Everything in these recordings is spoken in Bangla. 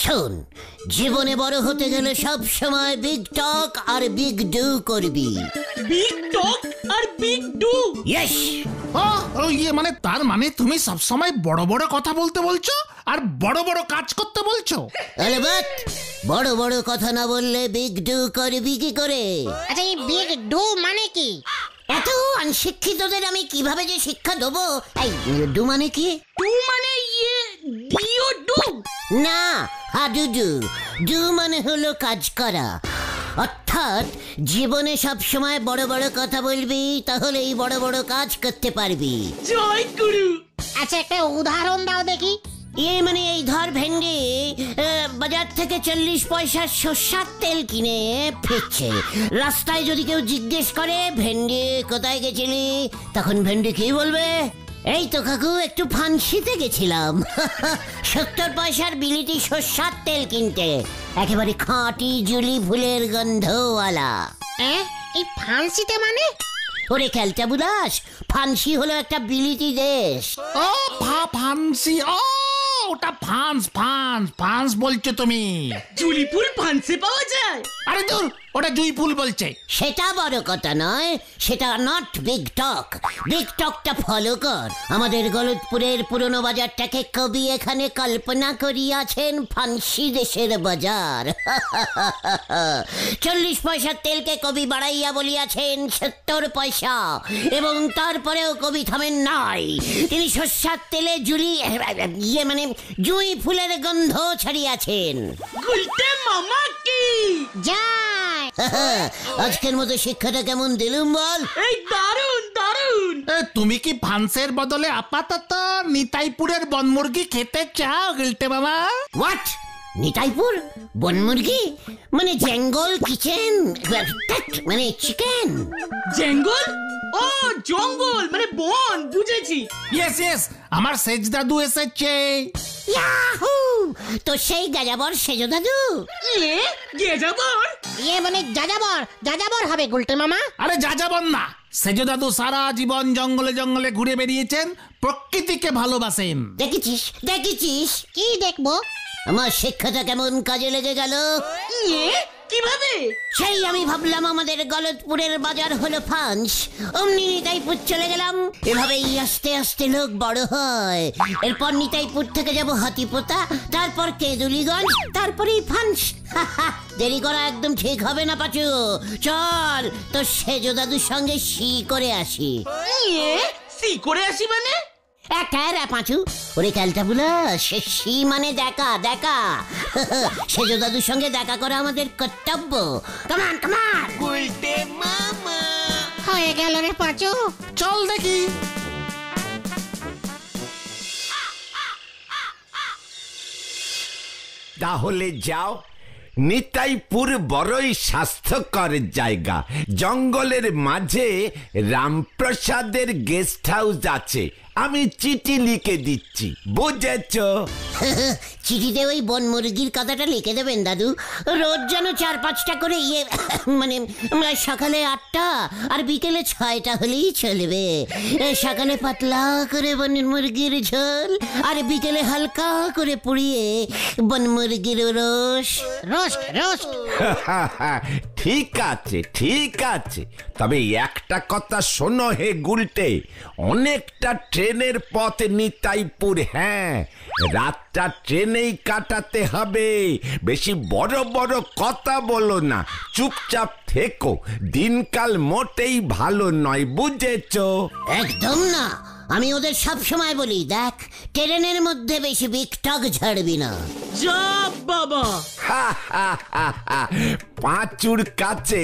শোন, জীবনে বড় হতে গেলে সব সময় বিগ টক আর বিগ ডু করবি। বিগ টক আর বিগ ডু? ইয়েস। মানে তার মানে তুমি সব সময় বড় বড় কথা বলতে বলছো আর বড় বড় কাজ করতে বলছো? আলবাত, বড় বড় কথা না বললে বিগ ডু করবি কি করে? আচ্ছা, এই বিগ ডু মানে কি? এত অনশিক্ষিতদের আমি কিভাবে যে শিক্ষা দেবো? এই ডু মানে কি? ডু মানে ডিও ডু? না, হাডুডু। ডু মানে হলো কাজ করা। অর্থাৎ জীবনে সব সময় বড় বড় কথা বলবি, তাহলেই বড় বড় কাজ করতে পারবি। জয় গুরু। আচ্ছা, একটা উদাহরণ দাও দেখি। মানে এই ধর, ভেন্ডি বাজার থেকে 40 পয়সার সর্ষার তেল কিনে ফিরছে। রাস্তায় যদি কেউ জিজ্ঞেস করে, ভেন্ডি কোথায় গেছিলি, তখন ভেন্ডি কি বলবে? এই তো কাকু, একটু ফান্সিতে গেছিলাম 70 পয়সার বিলিতি সর্ষার তেল কিনতে, একেবারে খাঁটি জুলি ফুলের গন্ধওয়ালা। এই ফান্সিতে মানে? ওরে ক্যালটা বুলাস, ফান্সি হলো একটা বিলিতি দেশ। ও ফান্সি, ওটা ফান্স বলছো তুমি? জুলি ফুল ফান্সে পাওয়া যায়? আরে দূর, ওটা জুই ফুল বলছে। সেটা বড় কথা নয়, সেটা নট বিগ টক। বিগ টকটা ফলো কর। আমাদের গলতপুরের পুরনো বাজারটাকে কবি এখানে কল্পনা করিয়াছেন ফান্সি দেশের বাজার। 40 পয়সার তেলকে কবি বাড়াইয়া বলিয়াছেন 70 পয়সা, এবং তারপরেও কবি থামেন নাই। তিনি সর্ষার তেলে মানে জুঁই ফুলের গন্ধ ছাড়িয়াছেন। গুলটে মামা কি যায়। আজকের মতো শিক্ষাটা কেমন দিলুম বল? এই দারুন দারুন। তুমি কি ফান্সের বদলে আপাতত নিতাইপুরের বনমুরগি খেতে চাও গিলটে মামা? হোয়াট? নিতাইপুর বনমুরগি মানে জঙ্গল কিচেন, মানে চিকেন। জঙ্গল? ও জঙ্গল মানে বন, বুঝেছি। ইয়েস, আমার সেজ দাদু এসেছে। ইয়াহু! তো সেই যাযাবর সেজ দাদু? যাযাবর? মানে যাযাবর হবে গুলটে মামা। আরে যাযাবর না, সেজ দাদু সারা জীবন জঙ্গলে জঙ্গলে ঘুরে বেরিয়েছেন, প্রকৃতিকে ভালোবাসেন। দেখেছিস? কি দেখবো? আমার শিক্ষাটা কেমন কাজে লেগে গেল? কিভাবে? সেই আমি ভাবলাম আমাদের গলতপুরের বাজার হলো ফান্স, অমনি নিতাইপুর চলে গেলাম। এভাবেই আস্তে আস্তে লোক বড় হয়। এরপর নিতাইপুর থেকে যাব হাতিপোতা, তারপর কেদুলিগঞ্জ, তারপরেই ফান্স। দেরি করা একদম ঠিক হবে না পাচু। চল, তো সেজ দাদুর সঙ্গে সি করে আসি। সি করে আসি মানে? পাঁচু, ওরে ক্যালটা বুলা, সে মানে দেখা। সেজ দাদুর সঙ্গে দেখা করা আমাদের কর্তব্য। কামান গুলটে মামা। হয়ে গেল রে পাঁচু, চল দেখি। তাহলে যাও, নিতাইপুর বড়ই স্বাস্থ্যকর জায়গা। জঙ্গলের মাঝে রামপ্রসাদের গেস্ট হাউস আছে, আমি চিঠি লিখে দিচ্ছি, বুঝেছ? চিঠিতে ওই বন মুরগির কথাটা লিখে দেবেন দাদু। রোজ যেন 4-5টা করে মানে সকালে 8টা আর বিকেলে 6টা হলেই চলবে। সকালে পাতলা করে বন মুরগির ঝোল, আর বিকেলে হালকা করে পুড়িয়ে বন মুরগির রোস্ট। ঠিক আছে, তবে একটা কথা শোনো হে গুলটে, অনেকটা ট্রেনের পথ নিতাইপুর। হ্যাঁ, রাতটা ট্রেনেই কাটাতে হবে। বেশি বড় বড় কথা বলো না, চুপচাপ থেকো। দিনকাল মোটেই ভালো নয়, বুঝেছ? একদম না, আমি ওদের সব সময় বলি, দেখ ট্রেনের মধ্যে বেশি বিগ টক ঝাড়বি না। যা বাবা। পাঁচুর কাছে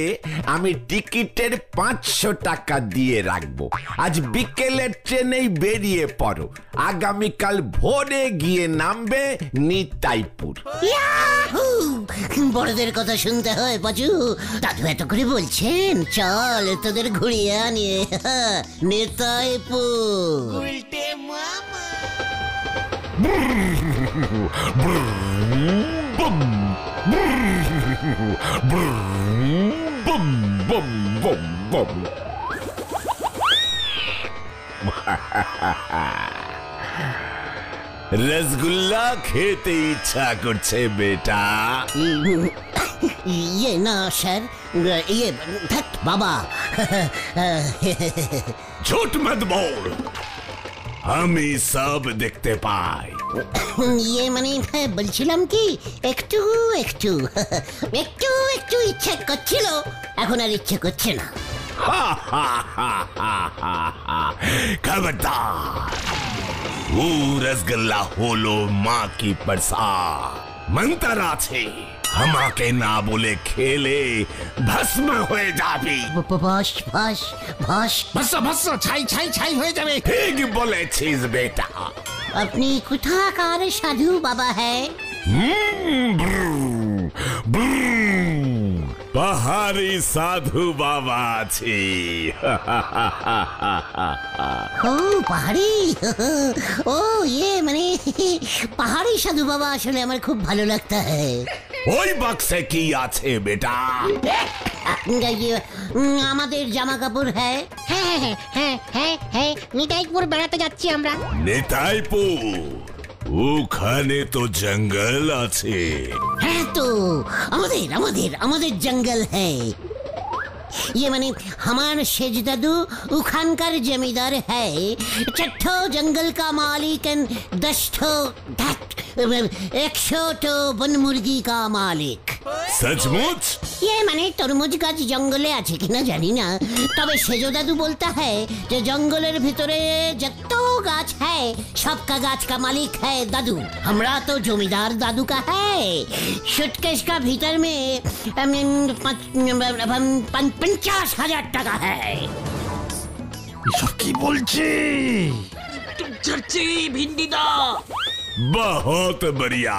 আমি টিকিটের 500 টাকা দিয়ে রাখবো। আজ বিকেলের ট্রেনেই বেরিয়ে পড়ো, আগামীকাল ভোরে গিয়ে নামবে নিতাইপুর। বড়দের কথা শুনতে হয় পাচু, দাদু এত করে বলছেন। চল তোদের ঘুরিয়ে আনিয়ে নিতাইপুর। গুলটে মামা। রসগোল্লা খেতে ইচ্ছা করছে বেটা। ইয়ে না স্যার, ইয়ে ধ্যাৎ বাবা। ঝুট মত বল, আমি সব দেখতে পাই। ইয়ে মানে বলছিলাম কি একটু একটু একটু একটু ইচ্ছে করছিল, এখন আর ইচ্ছে করছে না। খবরদার, ও রসগোল্লা হলো মা কি প্রসাদ। মন্ত্র আছে, আমাকে না বলে খেলে ভস্ম হয়ে যাবি। ভাস ভাস ভাস। ভস্য ভস্য ছাই ছাই ছাই হয়ে যাবে। ঠিক বলেছিস বেটা। আপনি কোথাকার সাধু বাবা হ্যাঁ? পাহাড়ি সাধু বাবা আছি। ও পাহাড়ি, ও ইয়ে মানে পাহাড়ি সাধু বাবা আসলে আমার খুব ভালো লাগতা হ্যাঁ। ওই বাক্সে কি আছে বেটা? আমাদের জামা কাপড় হ্যাঁ। হ্যাঁ হ্যাঁ হ্যাঁ হ্যাঁ হ্যাঁ নিতাইপুর বেড়াতে যাচ্ছি আমরা। নেতাইপুর? ওখানে তো জঙ্গল আছে। হ্যাঁ তো আমাদের আমাদের আমাদের জঙ্গল হ্যাঁ। ये माने हमार शेज दादू उखानकर जमींदार है, चट्ठो जंगल का मालिक एंड 100 तो वन मुर्गी का मालिक। सचमुच? ये माने तरमुज गाछ जंगले আছে কিনা জানি না, তবে সেজ দাদু বলতা है যে জঙ্গলের ভিতরে যত গাছ है सबका गाछ का मालिक है दादू। हमरा तो जमींदार दादू का है। सूटकेस का भीतर में 50,000 টাকা है। এসব কি বলছে? চড়ছি ভিন্ডি দা। बहुत बढ़िया।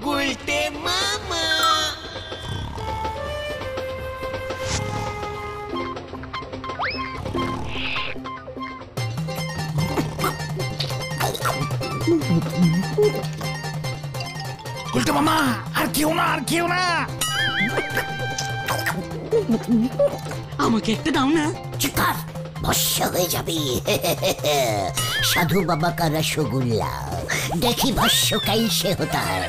গুলটে মামা। গুলটে মামা, আর কেউ না, আর কেউ না। আমাকে একটা দাও না। চিকার ভস্য হয়ে যাবি। সাধু বাবা का रसगुल्ला देखी भस्য कैसे होता है।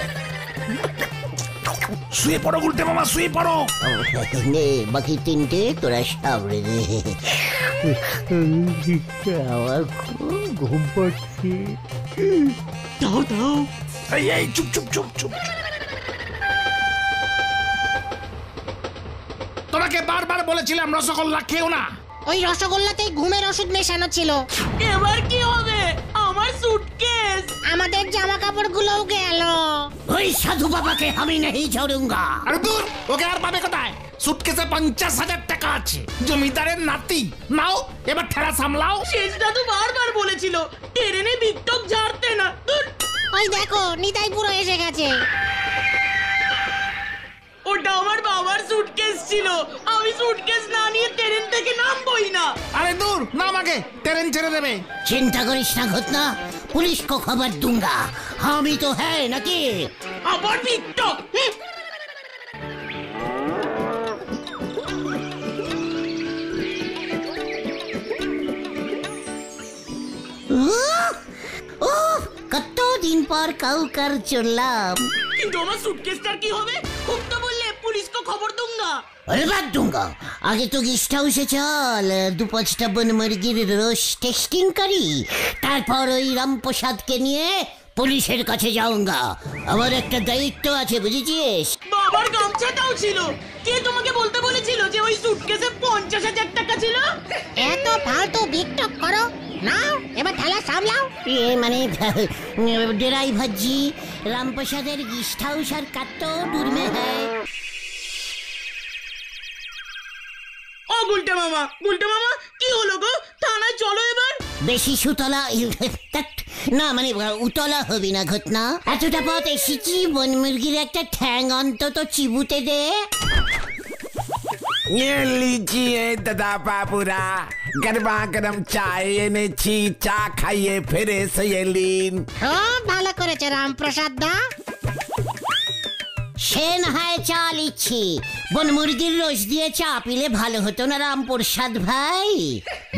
শুয়ে পড়ো গুলটে মামা, শুয়ে পড়ো। নে বাকি তিনটে তোরা সামনে দে। আমার খুব ঘুম পাচ্ছে। দাও দাও। এই এই চুপ চুপ চুপ চুপ। তোমাকে বারবার বলেছিলাম রসগোল্লা খেও না। ওই রসগোল্লাতেই ঘুমের ওষুধ মেশানো ছিল। এবার কি হবে? আমার সুটকেস। আমাদের জামা কাপড় গুলোও গেল। ওই সাধু বাবাকে আমি नहीं छोड़ूंगा। আরে দূর, ওকে আর পাবে কোথায়? সুটকেসে 50,000 টাকা আছে, জমিদারের নাতি। নাও এবার ঠেলা সামলাও। শেষ দাদু বারবার বলেছিল ট্রেনে বিকটক ঝাড়তে না। ধুর, ওই দেখো নিতাইপুর এসে গেছে। ওটা আমার বাবার সুটকেস ছিল। আমি সুটকেস না নিয়ে ট্রেন থেকে নামবই না। আরে দূর, নাম আগে, ট্রেন ছেড়ে দেবে। चिंता करिस ना घटना, पुलिस को खबर दूंगा। हामी तो है नाকি? আবার বিকটক। কত দিন পর কাউকার চললাম। কিন্তু আমার সুটকেসটার কি হবে? খুব তো বললে পুলিশ को খবর दूंगा। अरे बात दूंगा। आगे तो गेस्ट हाउसे चल, 2-5টা বন মুরগির রোজ টেস্টিং করি, তারপর ওই রামপ্রসাদকে নিয়ে পুলিশের কাছে যাওঙ্গা। আমার একটা দায়িত্ব আছে, বুঝেছিস? বাবার গামছাটাও ছিল। কে তোমাকে বলতে বলেছিল যে ওই সুটকেসে 50,000 টাকা ছিল? এত ফালতু বিকটক করো না, এবার ঠেলা সামলাও। ये माने ड्राइवर जी, रामप्रसादेर गेस्ट हाउस और कत दूर में है? ও গুলটে মামা, গুলটে মামা কি হলো গো? থানায় চলো এবার। বেশি সুতলা না মানে উতলা হবি না ঘটনা। এতটা পথ এসেছি, বন মুরগির একটা ঠ্যাং অন্তত চিবুতে দে। ये लीजिए दादा बाबूरा, गरमा गरम चाय এনেছি, চা খাইয়ে ফ্রেশ হয়ে নিন। খুব ভালো করেছে রামপ্রসাদ দা। সে না হয় চা লিচ্ছি, বন মুরগির রস দিয়ে চা পিলে ভালো হতো না রামপ্রসাদ ভাই?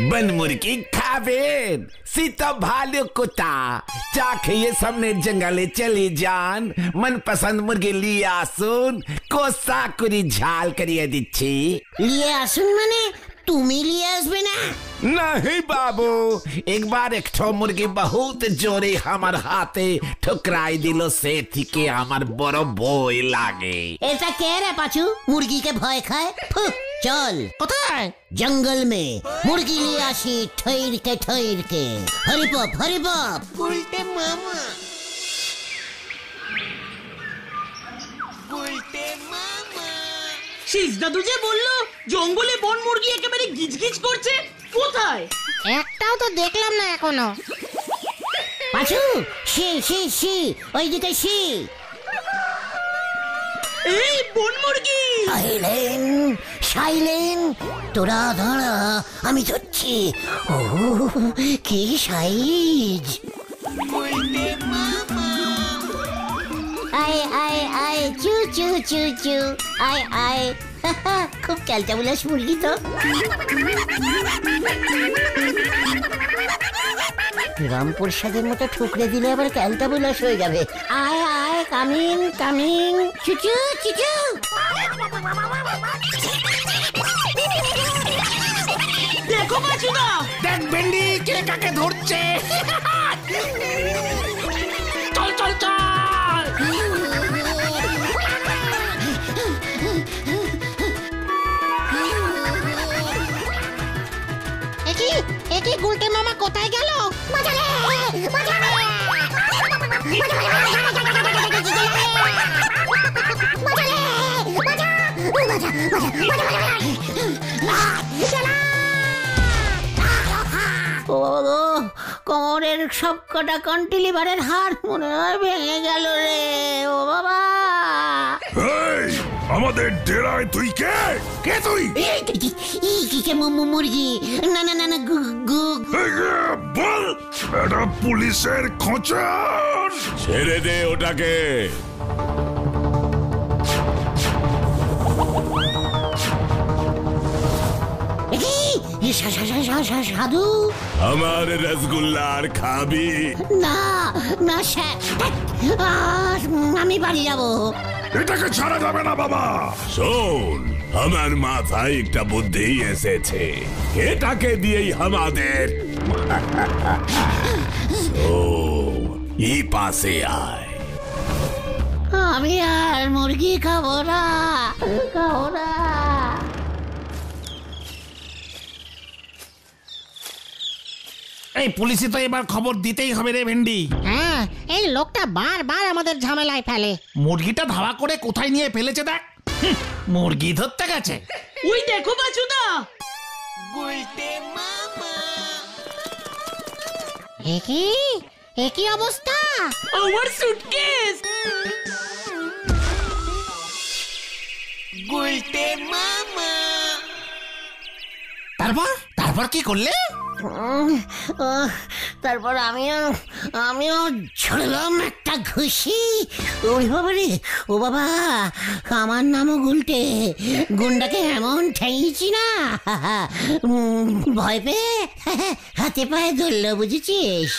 বন মুরগি খাবেন সীতা ভালো কোথা, চা খেয়ে সামনের জঙ্গলে চলে যান, মনপসন্দ মুরগি নিয়ে আসুন, কষা করে ঝাল করিয়ে দিচ্ছি। নিয়ে আসুন মানে তুমি নিয়ে আসবে না? नहीं बाबू, एक बार एक ठो मुर्गी बहुत जोरे हमार हाथे ठुकराई दिलो से थी के हमार बड़ो बोई लागे। এটা কে রে পাচু মুরগিকে ভয় খায়? ফু, চল কোথায়? জঙ্গল মে মুরগি নিয়ে আসি ঠৈর কে হরিপপ হরিপপ। উল্টে মামা উল্টে মামা শেষ দাদু যে বললো জঙ্গলে বন মুরগি একেবারে গিজগিজ করছে, কোথায়? একটাও তো দেখলাম না এখনো। পাচু সি ওইদিকে সি। এই বন মুরগি! সাইলেন তোরা দাঁড়া, আমি ধরছি। ও কি সাইজ! আয় আয় আয় চু চু চু চু আয় আয়। খুব ক্যালটাবুলাস মুরগি তো। রামপ্রসাদের মতো ঠুকরে দিলে আবার ক্যালটাবুলাস হয়ে যাবে। আয় আয় কামিং কামিং চুচু চুচু। দেখো পাচুদা, দেখ ভেন্ডি কে কাকে ধরছে। চল চল চল। একই গুলটে মামা কোথায় গেল? ও বাবা গো, কোমরের সব কটা কন্টিলিভারের হাড় মনে হয় ভেঙে গেল রে। ও বাবা, আমাদের ডেরায় তুই কে? কে তুই? মুরগি না না না না বল, এটা পুলিশের খোঁচার। ছেড়ে দে ওটাকে। সাধু আমার রসগোল্লার খাবি? না না আমি বাড়ি যাবো। এটাকে ছাড়া যাবে না বাবা। শোন, আমার মাথায় একটা বুদ্ধি এসেছে, এটাকে দিয়েই আমাদের পাশে আয়। আমি আর মুরগি খাবো না। এই পুলিশে তো এবার খবর দিতেই হবে রে ভেন্ডি। হ্যাঁ, এই লোকটা বারবার আমাদের ঝামেলায় ফেলে। মুরগিটা ধাওয়া করে কোথায় নিয়ে ফেলেছে দেখ। মুরগি ধরতে গেছে। ওই দেখো পাচুদা। একই অবস্থা। আমার সুটকেস! তারপর কি করলে? তারপর আমিও ছড়লাম একটা ঘুষি। ওরে বাবা রে, ও বাবা, আমার নামও গুলটে। গুন্ডাকে এমন ঠেঙিয়েছি না, ভয় পেয়ে হাতে পায়ে ধরলো, বুঝেছিস?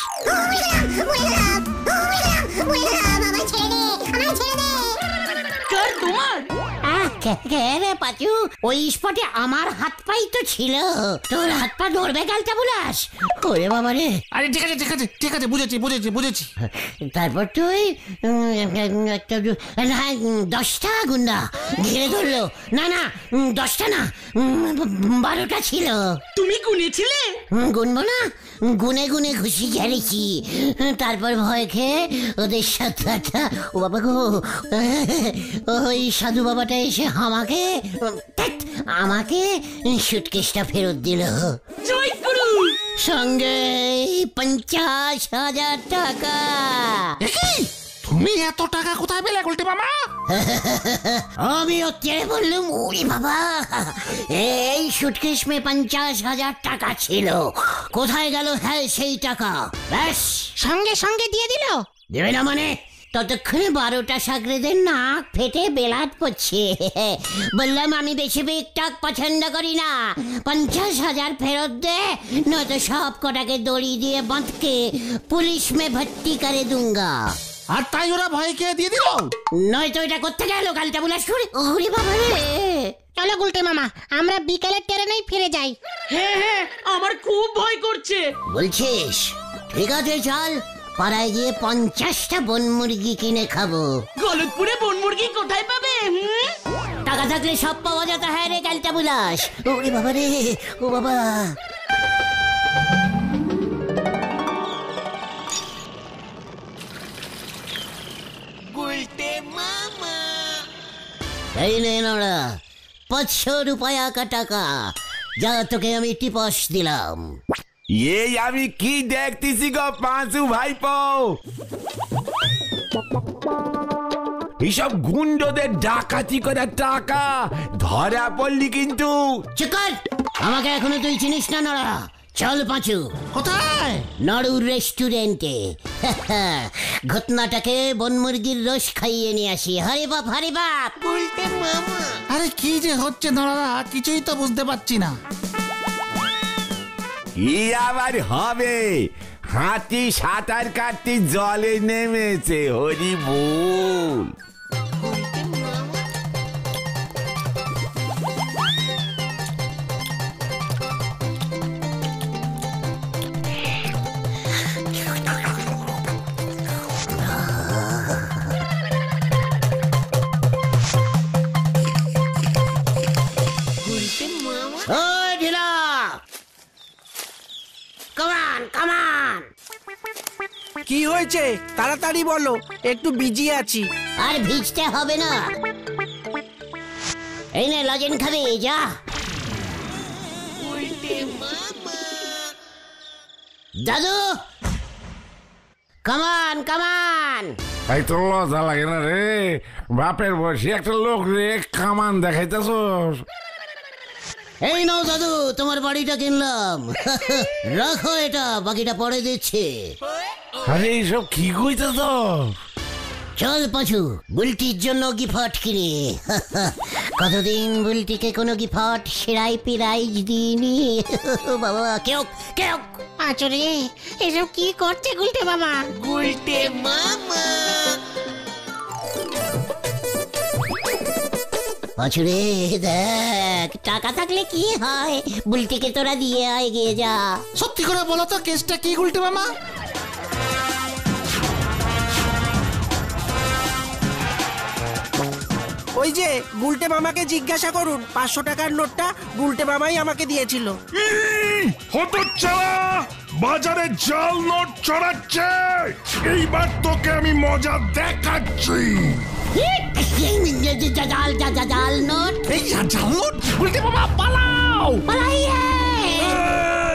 কার তোমার? রে পাচু, ওই স্পটে আমার হাত পাই তো ছিল, তোর হাত পা ধরবে গালটা বুলাস। ওরে বাবা রে। আরে ঠিক আছে বুঝেছি। তারপর তুই একটা 10টা গুন্ডা ঘিরে ধরলো। না 10টা না, 12টা ছিল। তুমি গুনেছিলে? গুনবো না, গুনে গুনে ঘুষি ঝাড়িছি। তারপর ভয় খেয়ে ওদের সাথে ও বাবা গো, ওই সাধু বাবাটা এসে আমাকে সুটকেসটা ফেরত দিল, জয় গুরু। সঙ্গে 50,000 টাকা। তুমি এত টাকা কোথায় পেলে গুলটে মামা? আমি তেড়ে বললুম, ওরে বাবা, এই সুটকেস মে 50,000 টাকা ছিল, কোথায় গেল হ্যাঁ সেই টাকা? ব্যাস, সঙ্গে দিয়ে দিল। দেবে না মানে ততক্ষণে 12টা সাগরেদের নাক ফেটে বেলাট পড়ছে। বললাম আমি বেশি বিকটক পছন্দ করি না, 50,000 ফেরত দে, নয়তো সব কটাকে দড়ি দিয়ে বাঁধকে পুলিশ মে ভর্তি করে दूंगा। আর তাই ওরা ভয়কে দিয়ে দিল। নয়তো এটা করতে গেল কালটা বুলাস করে। ওরে বাবা রে! চলো গুলটে মামা, আমরা বিকেলের ট্রেনেই ফিরে যাই। হ্যাঁ হ্যাঁ, আমার খুব ভয় করছে। বলছিস? ঠিক আছে চল, পাড়ায় গিয়ে 50টা বন মুরগি কিনে খাবো। গলতপুরে বন মুরগি কোথায় পাবে? টাকা থাকলে সব পাওয়া যেত। হ্যাঁ রে কালটা বুলাস। ওরে বাবা রে, ও বাবা! এই নে নোরা, 500 रुपया का টাকা, যা তোকে আমি টিপস দিলাম। এই আমি কি দেখতেছি গো পাঁচু ভাইপো, এইসব গুন্ডদের ডাকাতি করার টাকা ধরা পড়লি কিন্তু। চিকন, আমাকে এখনো তুই চিনিস না নোরা। চল পাঁচু। কোথায়? নাড়ুর রেস্টুরেন্টে। ঘটনাটাকে বন মুরগির রস খাইয়ে নিয়ে আসি। হরে বাপ, হরে বাপ! আরে কি যে হচ্ছে দাঁড়া, কিছুই তো বুঝতে পারছি না। কি আবার হবে? হাতি সাঁতার কাটতে জলে নেমেছে, হরি বল। কি হয়েছে তাড়াতাড়ি বলো, একটু বিজি আছি। আর ভিজতে হবে না, এই নে লজেন খাবি, যা। দাদু, কামান কামান! তাই তো লজ্জা লাগে না রে, বাপের বয়সী একটা লোক রে কামান দেখাইতেছস। এই নাও দাদু, তোমার বাড়িটা কিনলাম। রাখো এটা, বাকিটা পরে দিচ্ছে। আরে এইসব কি কইতেছ? চল পাঁচু, বুলটির জন্য গিফট কিনি। কতদিন বুলটিকে কোনো গিফট সেরাই পিরাইজ দিইনি। বাবা কেউ কেউ! আচরে, এসব কি করছে গুলটে মামা? গুলটে মামা! পাঁচুরে দেখ, টাকা থাকলে কি হয়, বুলটিকে তোরা দিয়ে আয়, গিয়ে যা। সত্যি করে বলো তো, কেসটা কি গুলটে মামা? ওই যে গুলটে মামাকে জিজ্ঞাসা করুন, 500 টাকার নোটটা গুলটে মামাই আমাকে দিয়েছিল। হতচ্ছাড়া, বাজারে জাল নোট চড়াচ্ছে। এইবার তোকে আমি মজা দেখাচ্ছি। জাল নোট! এই জাল নোট! গুলটে মামা পালাও! পালাইয়ে!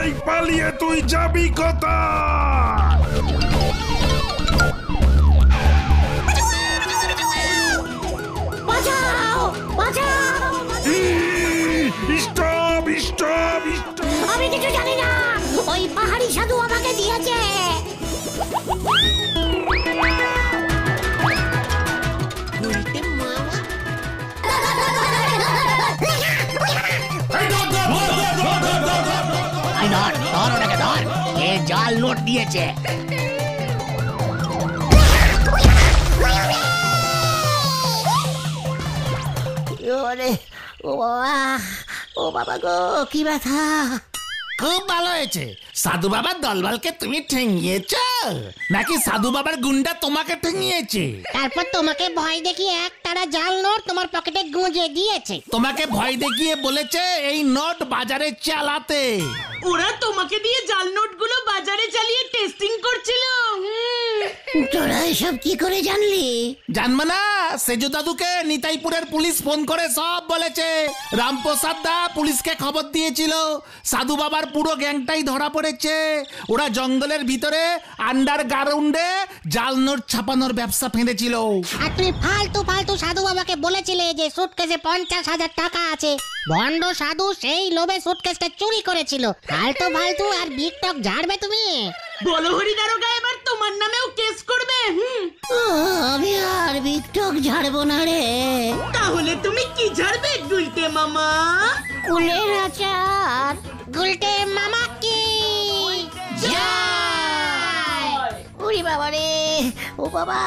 এই পালিয়ে তুই যাবি কোথায়? বাঁচাও! বাঁচাও! Stop stop stop! আমি কিছু জানি না, ওই পাহাড়ি সাধু আমাকে দিয়েছে। ধর ওটাকে, ধর! এ জাল নোট দিয়েছে। ওরে, ও বাবা, ও বাবা গো, কি ব্যথা! খুব ভালো হয়েছে। সাধু বাবার দলবলকে তুমি ঠেঙিয়েছ, নাকি সাধু বাবার গুন্ডা তোমাকে ঠেঙিয়েছে? তারপর তোমাকে ভয় দেখিয়ে একটানা জাল নোট তোমার পকেটে গুঁজে দিয়েছে। তোমাকে ভয় দেখিয়ে বলেছে এই নোট বাজারে চালাতে। ওরা তোমাকে দিয়ে জাল নোটগুলো বাজারে চালিয়ে টেস্টিং করছিল। তোরা এসব কি করে জানলি? জানবে না, সেজু দাদুকে নিতাইপুরের পুলিশ ফোন করে সব বলেছে। রামপ্রসাদ দা পুলিশকে খবর দিয়েছিল, সাধু বাবার পুরো গ্যাংটাই ধরা পড়েছে। ওরা জঙ্গলের ভিতরে আন্ডারগ্রাউন্ডে জাল নোট ছাপানোর ব্যবসা ফেঁদেছিল। আর তুমি ফালতু ফালতু সাধু বাবাকে বলেছিলে যে সুটকেসে 50,000 টাকা আছে। ভণ্ড সাধু সেই লোভে সুটকেসটা চুরি করেছিল। ফালতু ফালতু আর বিকটক ঝাড়বে তুমি। বলো হরি দারোগা, এবার তোমার নামেও কেস করবে। ও ঝাড়বো না রে। তাহলে তুমি কি ঝাড়বে গুলটে মামা? কুলের আচার। গুলটে মামা কি জয়! ওরে বাবা রে, ও বাবা